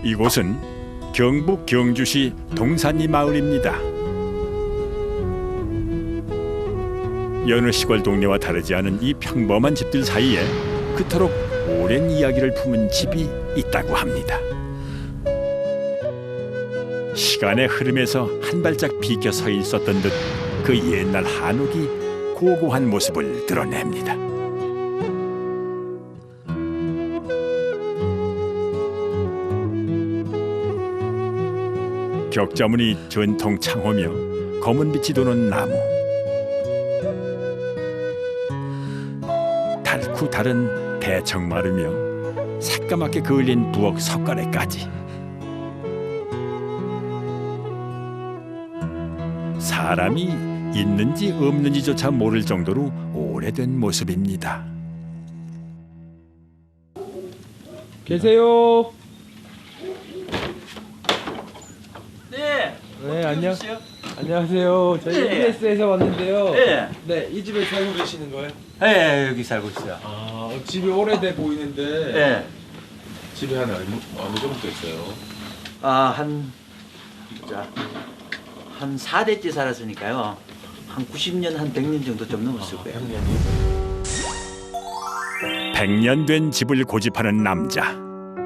이곳은 경북 경주시 동산리 마을입니다. 여느 시골 동네와 다르지 않은 이 평범한 집들 사이에 그토록 오랜 이야기를 품은 집이 있다고 합니다. 시간의 흐름에서 한 발짝 비껴 서 있었던 듯 그 옛날 한옥이 고고한 모습을 드러냅니다. 격자무늬 전통 창호며 검은 빛이 도는 나무, 달고 다른 대청 마르며 새까맣게 그을린 부엌 석가래까지 사람이 있는지 없는지조차 모를 정도로 오래된 모습입니다. 계세요. 네. 네, 안녕. 오세요? 안녕하세요. 저희 네. EBS에서 왔는데요. 네. 네, 이 집에 살고 계시는 거예요? 네, 여기 살고 있어요. 아, 집이 오래돼 보이는데 네. 집에 한 어느 정도 있어요? 한 4대째 살았으니까요. 한 90년, 한 100년 정도 좀 넘었을 거예요. 100년 된 집을 고집하는 남자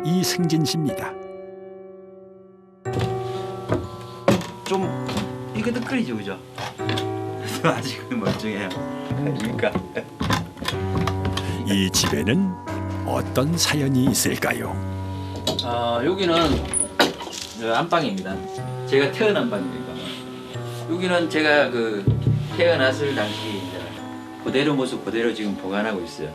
이승진 씨입니다. 좀 삐그덕거리죠, 그죠? 아직은 멀쩡해요. 그러니까 이 집에는 어떤 사연이 있을까요? 여기는 안방입니다. 제가 태어난 방입니다. 여기는 제가 태어났을 당시 이제 그대로 모습 그대로 지금 보관하고 있어요.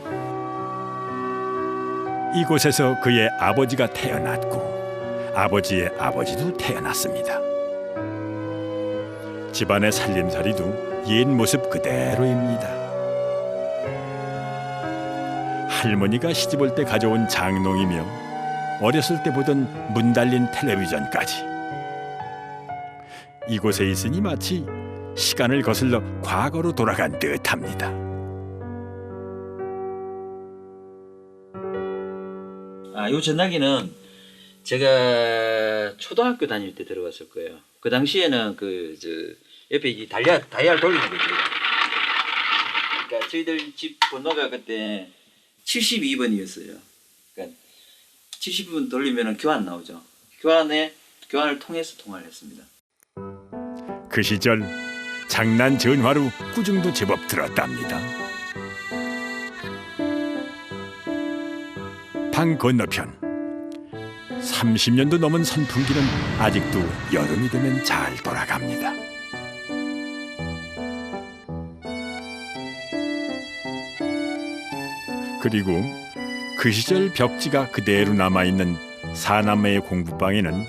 이곳에서 그의 아버지가 태어났고 아버지의 아버지도 태어났습니다. 집안의 살림살이도 옛 모습 그대로입니다. 할머니가 시집올 때 가져온 장롱이며 어렸을 때 보던 문 달린 텔레비전까지 이곳에 있으니 마치 시간을 거슬러 과거로 돌아간 듯합니다. 요 전화기는 제가 초등학교 다닐 때 들어갔을 거예요. 그 당시에는 옆에 이 다이얼 돌리는 거죠. 그러니까 저희들 집 번호가 그때 72번이었어요. 그러니까 72번 돌리면 교환 나오죠. 교환을 통해서 통화를 했습니다. 그 시절 장난 전화로 꾸중도 제법 들었답니다. 방 건너편 30년도 넘은 선풍기는 아직도 여름이 되면 잘 돌아갑니다. 그리고 그 시절 벽지가 그대로 남아있는 사남매의 공부방에는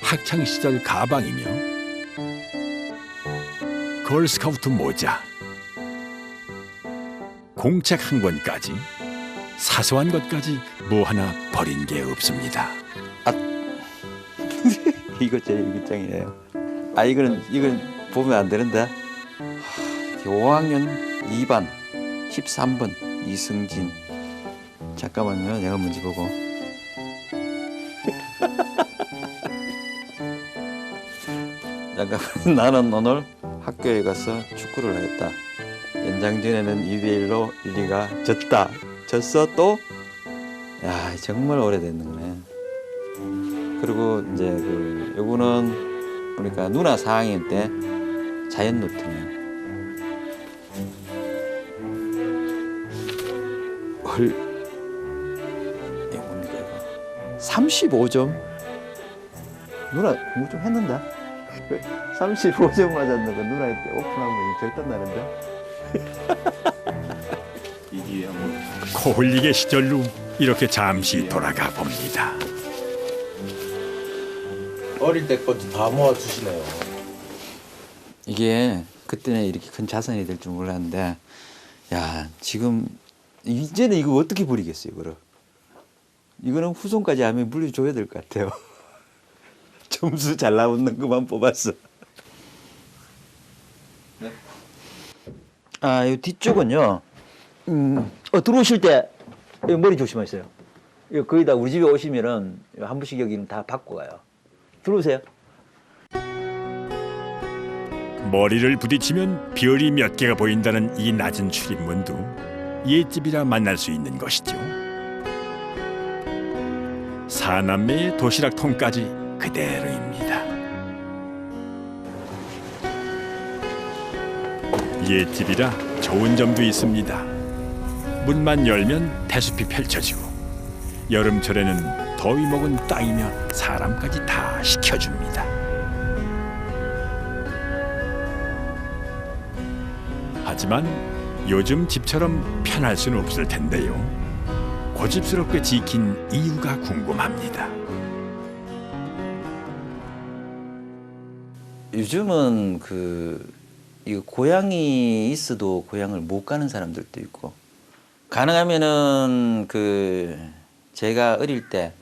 학창시절 가방이며 걸스카우트 모자, 공책 한 권까지 사소한 것까지 뭐 하나 버린 게 없습니다. 이거 제 일기장이에요. 이건 보면 안 되는데. 5학년 2반 13번 이승진. 잠깐만요. 내가 먼저 보고. 잠깐만. 나는 오늘 학교에 가서 축구를 했다. 연장전에는 2대1로 1리가 졌다. 졌어 또? 야, 정말 오래됐는 거네. 그리고 이제 요거는 보니까 누나 4학년 때 자연 노트네요. 이게 뭡니까 이거? 35점? 누나 공부 좀 했는데? 35점 맞았는 거 누나한테 오픈하면 절단 나는데? 이게 뭐 코 흘리게 시절로 이렇게 잠시 돌아가 봅니다. 어릴 때 것도 다 모아 주시네요. 이게 그때는 이렇게 큰 자산이 될 줄 몰랐는데, 야, 지금 이제는 이거 어떻게 버리겠어요, 이거를? 이거는 후손까지 하면 물려줘야 될 것 같아요. 점수 잘 나오는 것만 뽑았어. 네? 이 뒤쪽은요. 들어오실 때 머리 조심하세요. 거의 다 우리 집에 오시면은 한 번씩 여기는 다 받고 가요. 들어오세요. 머리를 부딪히면 별이 몇 개가 보인다는 이 낮은 출입문도 옛집이라 만날 수 있는 것이죠. 사남매의 도시락통까지 그대로입니다. 옛집이라 좋은 점도 있습니다. 문만 열면 대숲이 펼쳐지고 여름철에는 더위 먹은 땅이며 사람까지 다 식혀줍니다. 하지만 요즘 집처럼 편할 수는 없을 텐데요. 고집스럽게 지킨 이유가 궁금합니다. 요즘은 이거 고향이 있어도 고향을 못 가는 사람들도 있고, 가능하면은 제가 어릴 때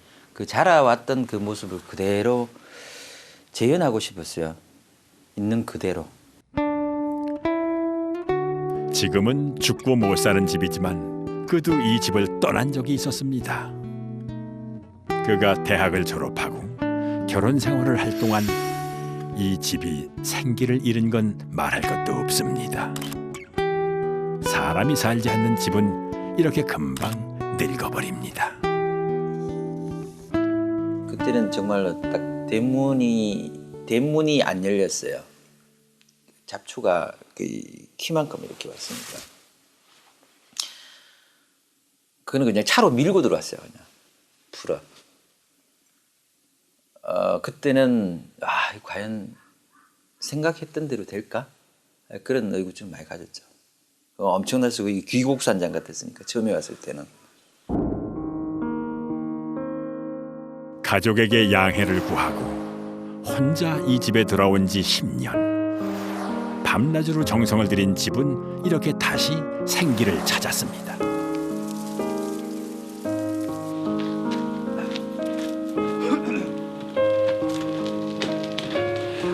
자라왔던 그 모습을 그대로 재현하고 싶었어요. 있는 그대로. 지금은 죽고 못 사는 집이지만 그도 이 집을 떠난 적이 있었습니다. 그가 대학을 졸업하고 결혼 생활을 할 동안 이 집이 생기를 잃은 건 말할 것도 없습니다. 사람이 살지 않는 집은 이렇게 금방 늙어버립니다. 그때는 정말로 딱 대문이 안 열렸어요. 잡초가 키만큼 이렇게 왔으니까. 그거는 그냥 차로 밀고 들어왔어요. 그냥 풀어. 그때는 과연 생각했던 대로 될까? 그런 의구심 많이 가졌죠. 엄청날 수고 귀국산장 같았으니까 처음에 왔을 때는. 가족에게 양해를 구하고 혼자 이 집에 돌아온 지 10년. 밤낮으로 정성을 들인 집은 이렇게 다시 생기를 찾았습니다.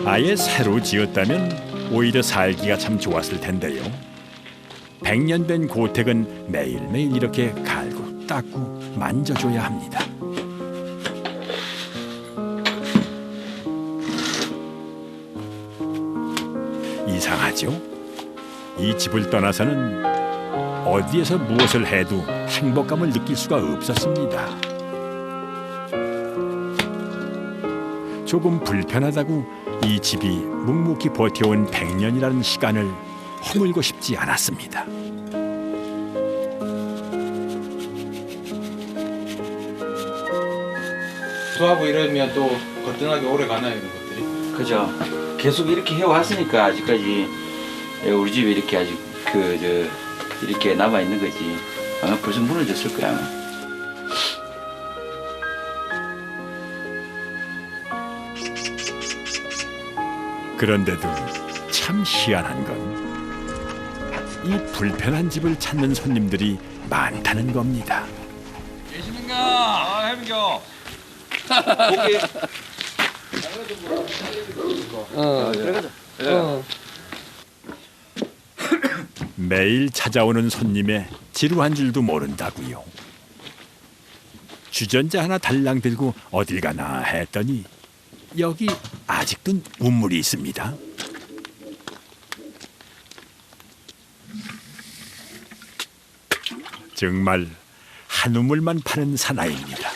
아예 새로 지었다면 오히려 살기가 참 좋았을 텐데요. 100년 된 고택은 매일매일 이렇게 갈고 닦고 만져줘야 합니다. 이상하죠? 이 집을 떠나서는 어디에서 무엇을 해도 행복감을 느낄 수가 없었습니다. 조금 불편하다고 이 집이 묵묵히 버텨온 100년이라는 시간을 허물고 싶지 않았습니다. 수하고 이러면 또 거뜬하게 오래 가나요, 이런 것들이? 그죠. 계속 이렇게 해왔으니까 아직까지 우리 집에 이렇게 아직 이렇게 남아 있는 거지. 아마 벌써 무너졌을 거야. 아마. 그런데도 참 희한한 건 이 불편한 집을 찾는 손님들이 많다는 겁니다. 계십니까? 해민교. 매일 찾아오는 손님의 지루한 줄도 모른다고요. 주전자 하나 달랑 들고 어딜 가나 했더니 여기 아직도 운물이 있습니다. 정말 한 우물만 파는 사나이입니다.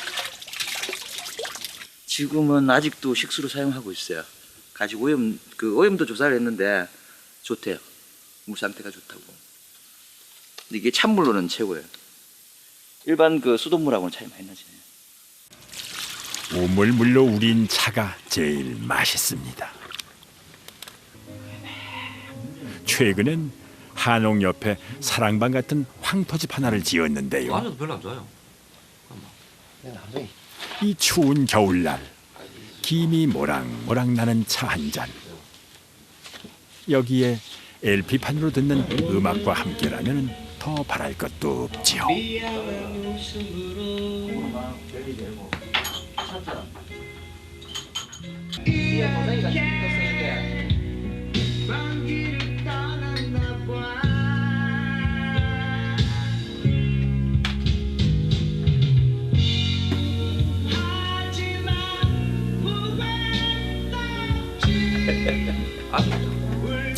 지금은 아직도 식수로 사용하고 있어요. 가지 오염 오염도 조사를 했는데 좋대요. 물 상태가 좋다고. 근데 이게 찬물로는 최고예요. 일반 수돗물하고는 차이 많이 나지네요. 우물물로 우린 차가 제일 맛있습니다. 최근엔 한옥 옆에 사랑방 같은 황토집 하나를 지었는데요. 아니도 별로 안 좋아요. 이 추운 겨울날 김이 모락모락 나는 차 한 잔. 여기에 LP판으로 듣는 음악과 함께라면 더 바랄 것도 없지요.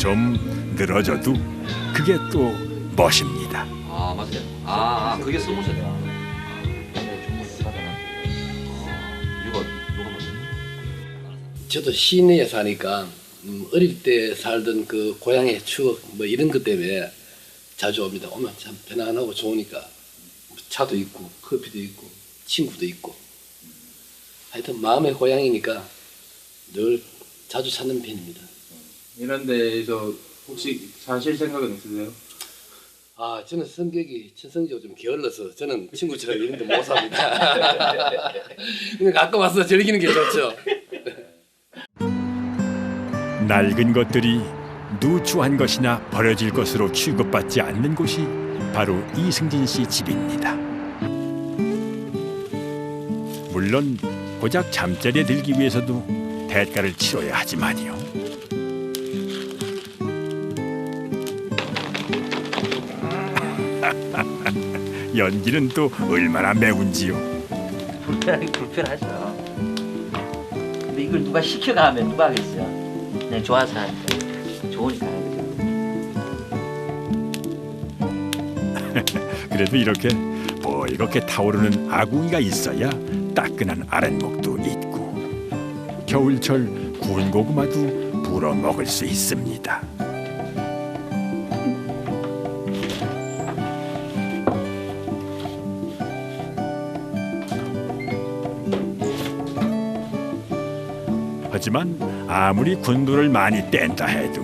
좀 늘어져도 그게 또 멋입니다. 아 맞아요. 그게 스무세다. 이거 저도 시내에 사니까 어릴 때 살던 그 고향의 추억 뭐 이런 것 때문에 자주 옵니다. 오면 참 편안하고 좋으니까 차도 있고 커피도 있고 친구도 있고 하여튼 마음의 고향이니까 늘 자주 찾는 편입니다. 이런 데에서 혹시 사실 생각은 있으세요? 아 저는 성격이 천성적으로 좀 게을러서 저는 친구처럼 이런 데 못 삽니다. 그냥 가끔 와서 즐기는 게 좋죠. 낡은 것들이 누추한 것이나 버려질 것으로 취급받지 않는 곳이 바로 이승진 씨 집입니다. 물론 고작 잠자리에 들기 위해서도 대가를 치러야 하지만요. 연기는 또 얼마나 매운지요. 불편하죠. 근데 이걸 누가 시켜가 하면 누가 하겠어요. 그냥 좋아서 하니까. 좋으니까 하는 거죠. 그래도 이렇게 이렇게 타오르는 아궁이가 있어야 따끈한 아랫목도 있고 겨울철 구운 고구마도 불어 먹을 수 있습니다. 하지만 아무리 군도를 많이 뗀다 해도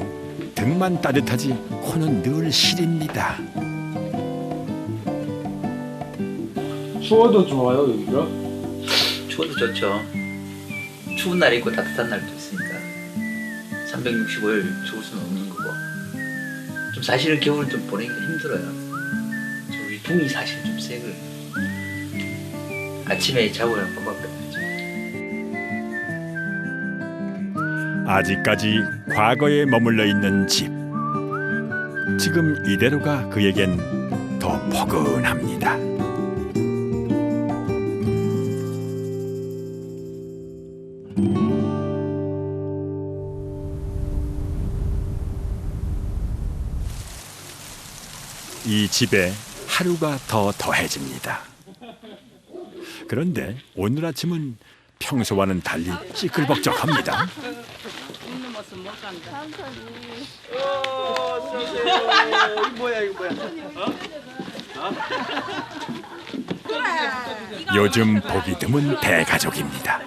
등만 따뜻하지 코는 늘 시립니다. 추워도 좋아요 여기가? 추워도 좋죠. 추운 날이 있고 따뜻한 날도 있으니까 365일 좋을 수는 없는 거고. 좀 사실은 겨울은 좀 보내기가 힘들어요. 우리 둥이 사실 좀 세거든요. 아침에 자고 나면 꼬박 빼야죠. 아직까지 과거에 머물러 있는 집. 지금 이대로가 그에겐 더 포근합니다. 이 집에 하루가 더 더해집니다. 그런데 오늘 아침은 평소와는 달리 시끌벅적합니다. 요즘 보기 드문 대가족입니다.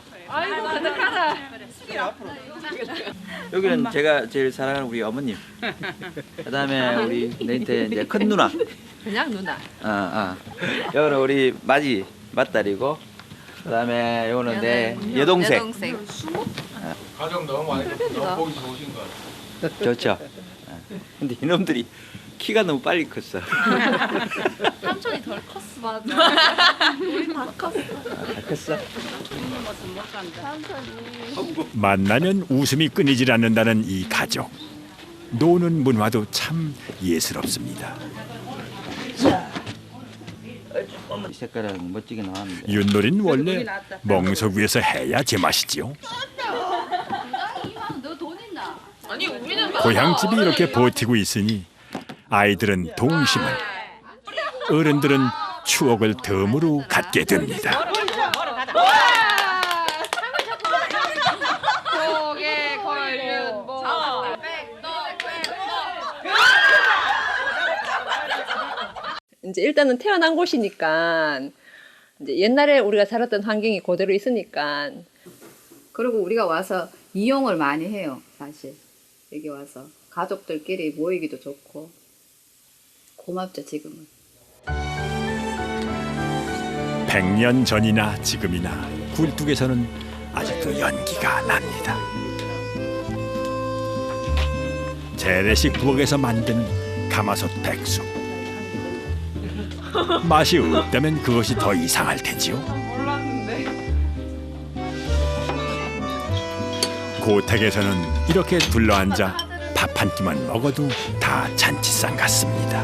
여기는 제가 제일 사랑하는 우리 어머님. 그다음에 우리 내한테 이제 큰 누나. 그냥 누나. 여기는 우리 마지 맏딸이고, 그다음에 요거는 내 여동생. 여동생. 가족 너무 많이 너무 보기 좋으신 것 같아요. 좋죠. 근데 이놈들이 키가 너무 빨리 컸어. 삼촌이 덜 컸어. 맞아. 우리 다 컸어. 다 컸어. 만나면 웃음이 끊이질 않는다는 이 가족. 노는 문화도 참 예스럽습니다. 이 색깔은 멋지게 나왔는데. 윷놀이는 원래 멍석 위에서 해야 제맛이지요. 아니 우리는 고향집이 이렇게 버티고 있으니 아이들은 동심을, 어른들은 추억을 덤으로 갖게 됩니다. 속에 걸린 뭐. 이제 일단은 태어난 곳이니까 이제 옛날에 우리가 살았던 환경이 그대로 있으니까. 그리고 우리가 와서 이용을 많이 해요, 사실. 여기 와서 가족들끼리 모이기도 좋고 고맙죠, 지금은. 100년 전이나 지금이나 굴뚝에서는 아직도 연기가 납니다. 재래식 부엌에서 만든 가마솥 백숙. 맛이 없다면 그것이 더 이상할 테지요. 고택에서는 이렇게 둘러앉아 밥 한 끼만 먹어도 다 잔치상 같습니다.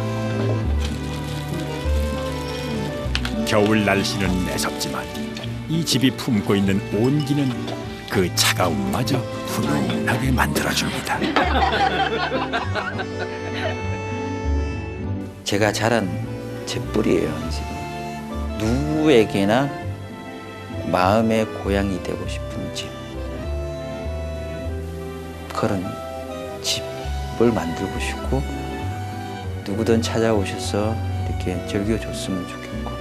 겨울 날씨는 매섭지만 이 집이 품고 있는 온기는 그 차가움마저 훈훈하게 만들어줍니다. 제가 자란 제 뿌리예요. 지금 누구에게나 마음의 고향이 되고 싶은 집, 그런 집을 만들고 싶고 누구든 찾아오셔서 이렇게 즐겨줬으면 좋겠고.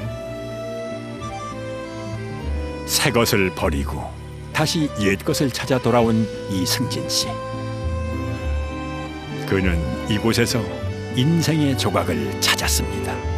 새 것을 버리고 다시 옛 것을 찾아 돌아온 이승진 씨. 그는 이곳에서 인생의 조각을 찾았습니다.